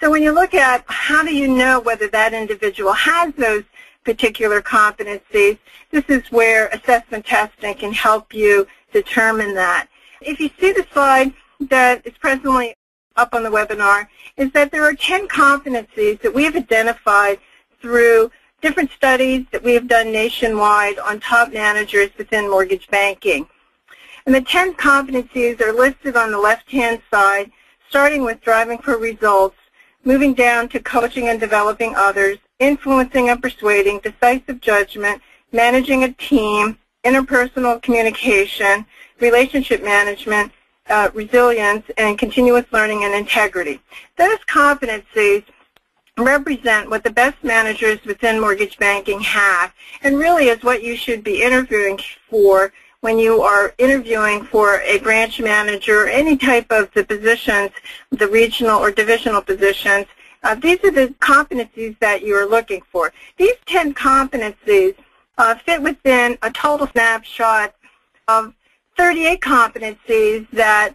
So when you look at how do you know whether that individual has those particular competencies, this is where assessment testing can help you determine that. If you see the slide that is presently up on the webinar, is that there are 10 competencies that we have identified through different studies that we have done nationwide on top managers within mortgage banking. And the 10 competencies are listed on the left-hand side, starting with driving for results, moving down to coaching and developing others, influencing and persuading, decisive judgment, managing a team, interpersonal communication, relationship management, resilience, and continuous learning and integrity. Those competencies represent what the best managers within mortgage banking have, and really is what you should be interviewing for when you are interviewing for a branch manager or any type of the positions, the regional or divisional positions. These are the competencies that you are looking for. These 10 competencies fit within a total snapshot of 38 competencies that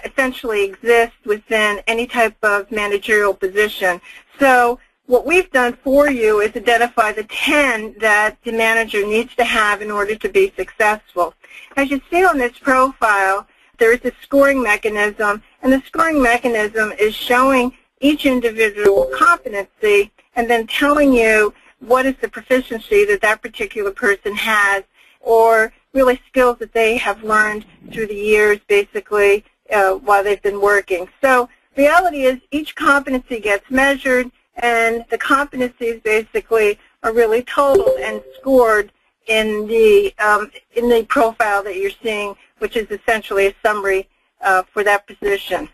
essentially exist within any type of managerial position. So what we've done for you is identify the 10 that the manager needs to have in order to be successful. As you see on this profile, there is a scoring mechanism, and the scoring mechanism is showing each individual competency and then telling you what is the proficiency that that particular person has, or really skills that they have learned through the years, basically, while they've been working. So reality is each competency gets measured, and the competencies basically are really totaled and scored in the profile that you're seeing, which is essentially a summary for that position.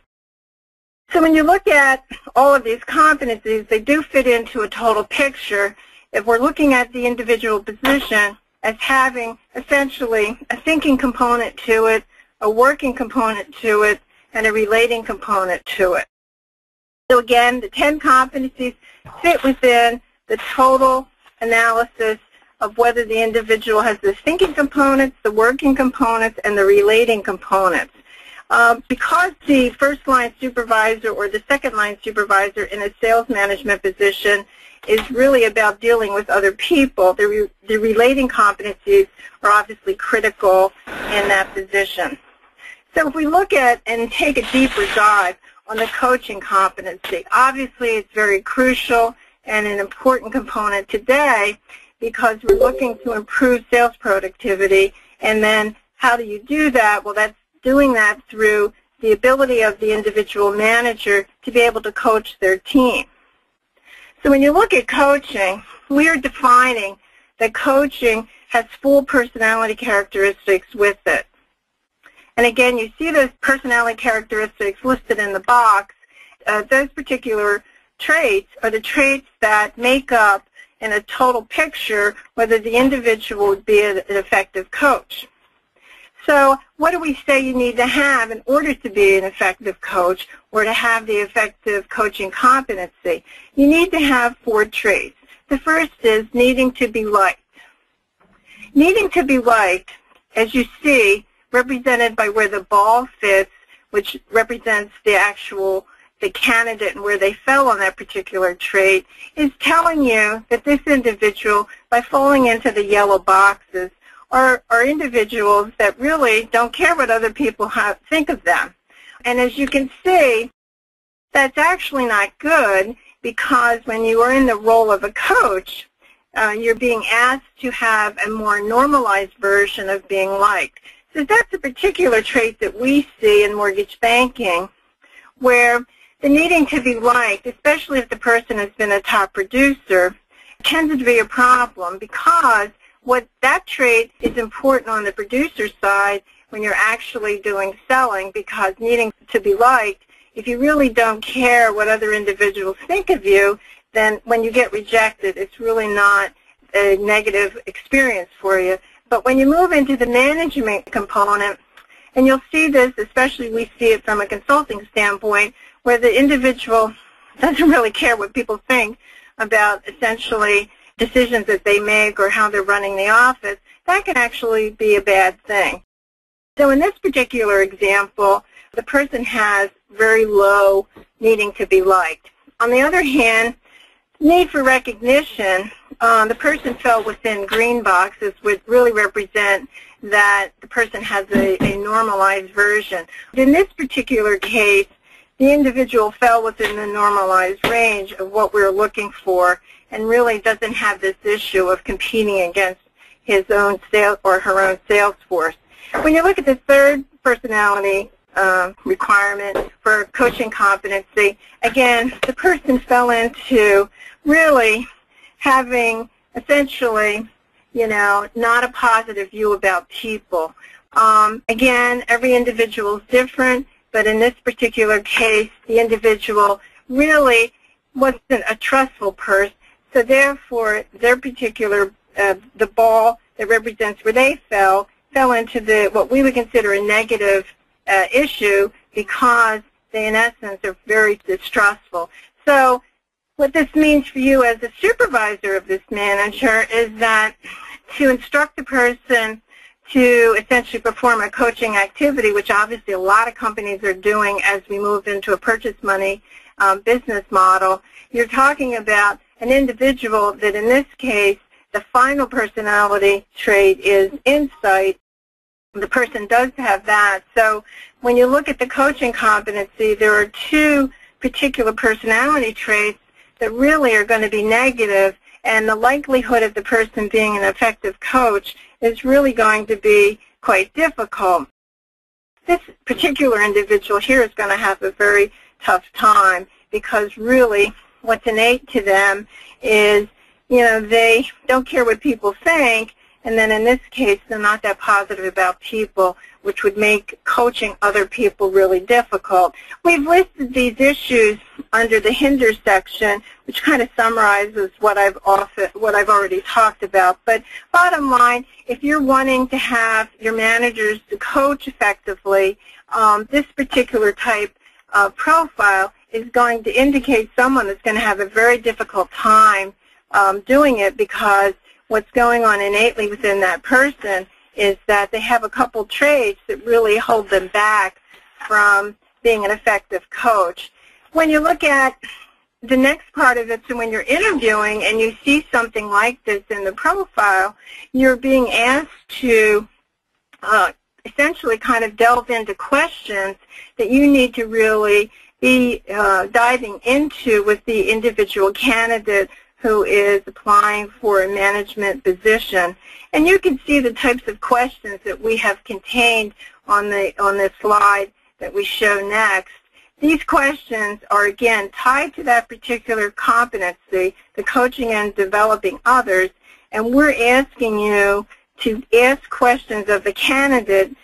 So when you look at all of these competencies, they do fit into a total picture. If we're looking at the individual position as having essentially a thinking component to it, a working component to it, and a relating component to it. So again, the 10 competencies fit within the total analysis of whether the individual has the thinking components, the working components, and the relating components. Because the first-line supervisor or the second-line supervisor in a sales management position is really about dealing with other people, the relating competencies are obviously critical in that position. So if we look at and take a deeper dive on the coaching competency, obviously it's very crucial and an important component today because we're looking to improve sales productivity. And then how do you do that? Well, that's doing that through the ability of the individual manager to be able to coach their team. So when you look at coaching, we are defining that coaching has full personality characteristics with it. And again, you see those personality characteristics listed in the box. Those particular traits are the traits that make up in a total picture whether the individual would be an effective coach. So what do we say you need to have in order to be an effective coach or to have the effective coaching competency? You need to have 4 traits. The first is needing to be liked. Needing to be liked, as you see, represented by where the ball fits, which represents the candidate and where they fell on that particular trait, is telling you that this individual, by falling into the yellow boxes, are individuals that really don't care what other people think of them. And as you can see, that's actually not good because when you are in the role of a coach, you're being asked to have a more normalized version of being liked. So that's a particular trait that we see in mortgage banking where the needing to be liked, especially if the person has been a top producer, tends to be a problem because what that trait is important on the producer side when you're actually doing selling, because needing to be liked, if you really don't care what other individuals think of you, then when you get rejected, it's really not a negative experience for you. But when you move into the management component, and you'll see this, especially we see it from a consulting standpoint, where the individual doesn't really care what people think about essentially decisions that they make or how they're running the office, that can actually be a bad thing. So in this particular example, the person has very low needing to be liked. On the other hand, need for recognition, the person fell within green boxes, which really represent that the person has a normalized version. In this particular case, the individual fell within the normalized range of what we're looking for and really doesn't have this issue of competing against his own sales or her own sales force. When you look at the third personality requirement for coaching competency, again, the person fell into really having essentially, not a positive view about people. Again, every individual is different, but in this particular case, the individual really wasn't a trustful person, so therefore their particular, the ball that represents where they fell into what we would consider a negative issue because they, in essence, are very distrustful. So what this means for you as a supervisor of this manager is that to instruct the person to essentially perform a coaching activity, which obviously a lot of companies are doing as we move into a purchase money business model, you're talking about an individual that in this case, the final personality trait is insight. The person does have that. So when you look at the coaching competency, there are two particular personality traits that really are going to be negative, and the likelihood of the person being an effective coach is really going to be quite difficult. This particular individual here is going to have a very tough time because really what's innate to them is, they don't care what people think, and then in this case, they're not that positive about people, which would make coaching other people really difficult. We've listed these issues under the hinder section, which kind of summarizes what I've already talked about. But bottom line, if you're wanting to have your managers to coach effectively, this particular type of profile is going to indicate someone that's going to have a very difficult time doing it, because what's going on innately within that person is that they have a couple traits that really hold them back from being an effective coach. When you look at the next part of it, so when you're interviewing and you see something like this in the profile, you're being asked to essentially kind of delve into questions that you need to really be diving into with the individual candidate who is applying for a management position. And you can see the types of questions that we have contained on this slide that we show next. These questions are, again, tied to that particular competency, the coaching and developing others, and we're asking you to ask questions of the candidate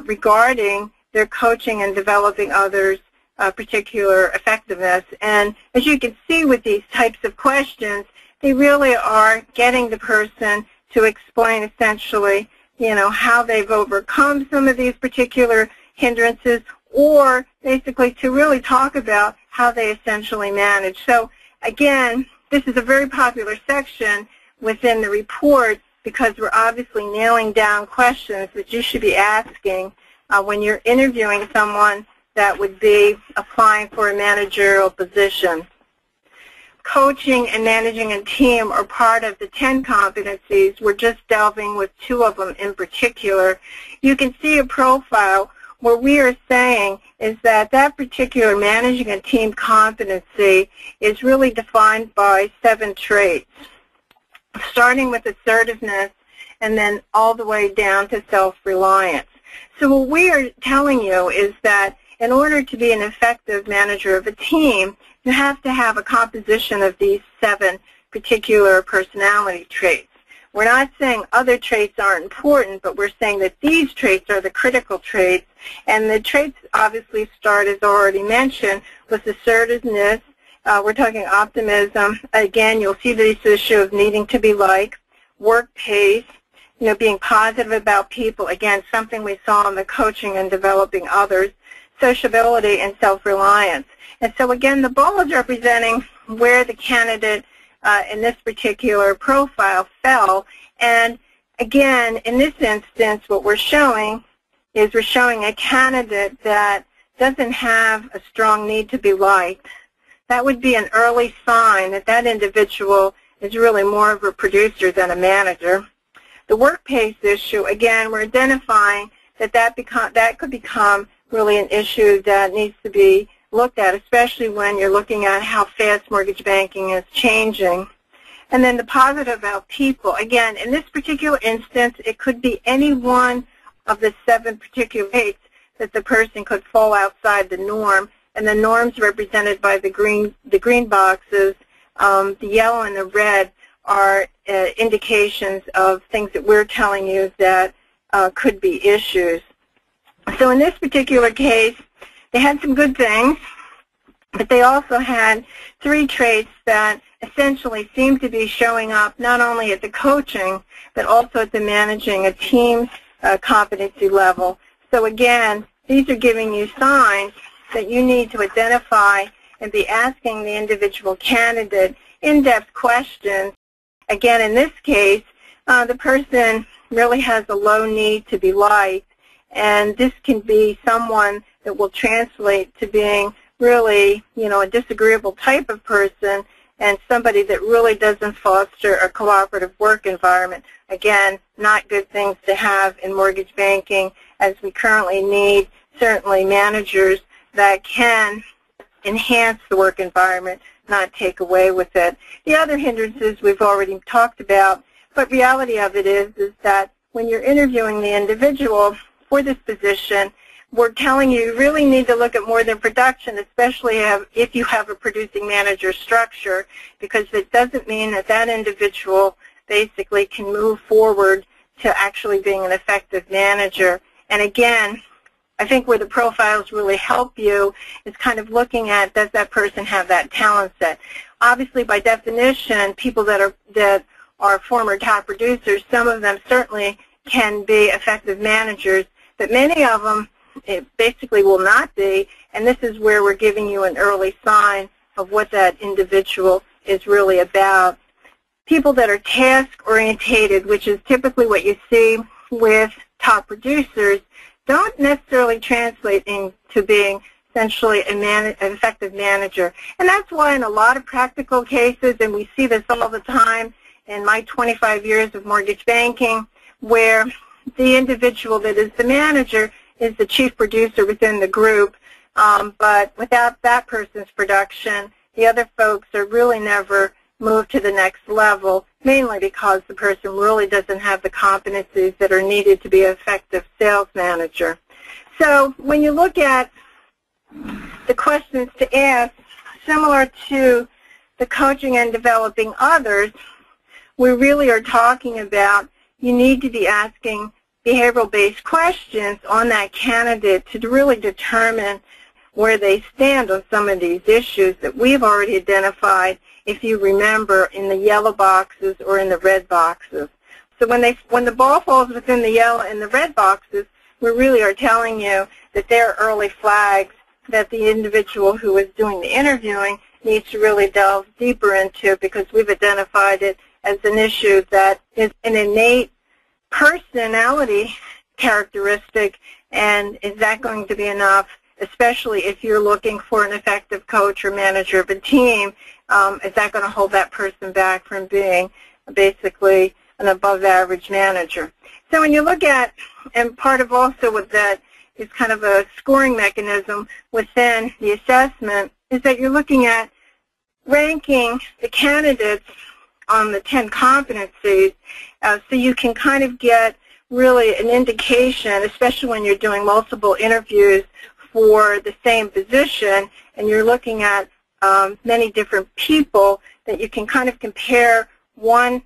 regarding their coaching and developing others' particular effectiveness. And as you can see with these types of questions, they really are getting the person to explain essentially, how they've overcome some of these particular hindrances, or basically to really talk about how they essentially manage. So again, this is a very popular section within the report because we're obviously nailing down questions that you should be asking when you're interviewing someone that would be applying for a managerial position. Coaching and managing a team are part of the 10 competencies. We're just delving with 2 of them in particular. You can see a profile where we are saying is that that particular managing a team competency is really defined by 7 traits, starting with assertiveness and then all the way down to self-reliance. So what we are telling you is that in order to be an effective manager of a team, you have to have a composition of these 7 particular personality traits. We're not saying other traits aren't important, but we're saying that these traits are the critical traits, and the traits obviously start, as already mentioned, with assertiveness. We're talking optimism. Again, you'll see this issue of needing to be liked, work pace, being positive about people. Again, something we saw in the coaching and developing others, sociability, and self-reliance. And so again, the ball is representing where the candidate in this particular profile fell. And again, in this instance, what we're showing is we're showing a candidate that doesn't have a strong need to be liked, that would be an early sign that that individual is really more of a producer than a manager. The work pace issue, again, we're identifying that could become really an issue that needs to be looked at, especially when you're looking at how fast mortgage banking is changing. And then the positive about people, again, in this particular instance, it could be any one of the 7 particular traits that the person could fall outside the norm, and the norms represented by the green boxes, the yellow and the red are indications of things that we're telling you that could be issues. So in this particular case, they had some good things, but they also had 3 traits that essentially seem to be showing up not only at the coaching, but also at the managing a team competency level. So again, these are giving you signs that you need to identify and be asking the individual candidate in-depth questions. Again, in this case, the person really has a low need to be liked, and this can be someone that will translate to being really, a disagreeable type of person and somebody that really doesn't foster a cooperative work environment. Again, not good things to have in mortgage banking, as we currently need certainly managers that can enhance the work environment, not take away with it. The other hindrances we've already talked about, but reality of it is that when you're interviewing the individual for this position, we're telling you really need to look at more than production, especially if you have a producing manager structure, because it doesn't mean that that individual basically can move forward to actually being an effective manager. And again, I think where the profiles really help you is kind of looking at, does that person have that talent set? Obviously, by definition, people that are former top producers, some of them certainly can be effective managers, but many of them it basically will not be, and this is where we're giving you an early sign of what that individual is really about. People that are task-orientated, which is typically what you see with top producers, don't necessarily translate into being essentially an effective manager. And that's why in a lot of practical cases, and we see this all the time in my 25 years of mortgage banking, where the individual that is the manager is the chief producer within the group, but without that person's production, the other folks are really never moved to the next level, mainly because the person really doesn't have the competencies that are needed to be an effective sales manager. So when you look at the questions to ask, similar to the coaching and developing others, we really are talking about you need to be asking behavioral-based questions on that candidate to really determine where they stand on some of these issues that we've already identified, if you remember, in the yellow boxes or in the red boxes. So when the ball falls within the yellow and the red boxes, we really are telling you that there are early flags that the individual who is doing the interviewing needs to really delve deeper into, because we've identified it as an issue that is an innate personality characteristic, and is that going to be enough, especially if you're looking for an effective coach or manager of a team, is that going to hold that person back from being basically an above-average manager? So when you look at, and part of also with that is kind of a scoring mechanism within the assessment, is that you're looking at ranking the candidates on the 10 competencies, so you can kind of get really an indication, especially when you're doing multiple interviews for the same position and you're looking at many different people, that you can kind of compare one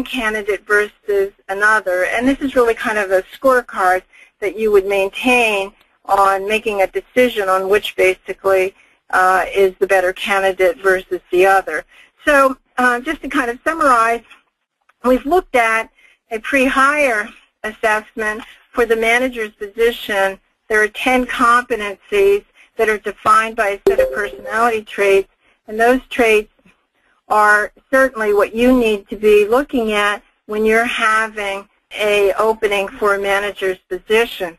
candidate versus another. And this is really kind of a scorecard that you would maintain on making a decision on which basically is the better candidate versus the other. So just to kind of summarize, we've looked at a pre-hire assessment for the manager's position. There are 10 competencies that are defined by a set of personality traits, and those traits are certainly what you need to be looking at when you're having an opening for a manager's position.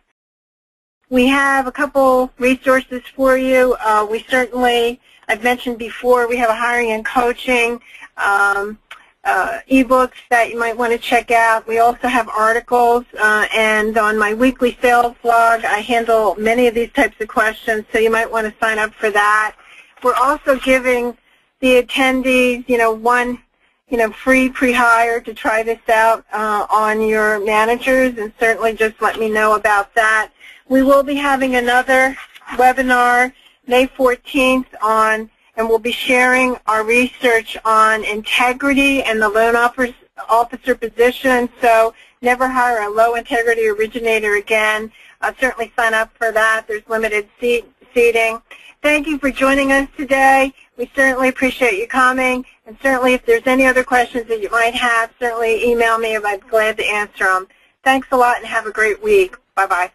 We have a couple resources for you. We certainly I've mentioned before, we have a hiring and coaching ebooks that you might want to check out. We also have articles, and on my weekly sales blog, I handle many of these types of questions, so you might want to sign up for that. We're also giving the attendees, one free pre-hire to try this out on your managers, and certainly just let me know about that. We will be having another webinar May 14th and we'll be sharing our research on integrity and the loan officer position. So never hire a low integrity originator again. Certainly sign up for that. There's limited seating. Thank you for joining us today. We certainly appreciate you coming. And certainly if there's any other questions that you might have, certainly email me and I'd be glad to answer them. Thanks a lot and have a great week. Bye-bye.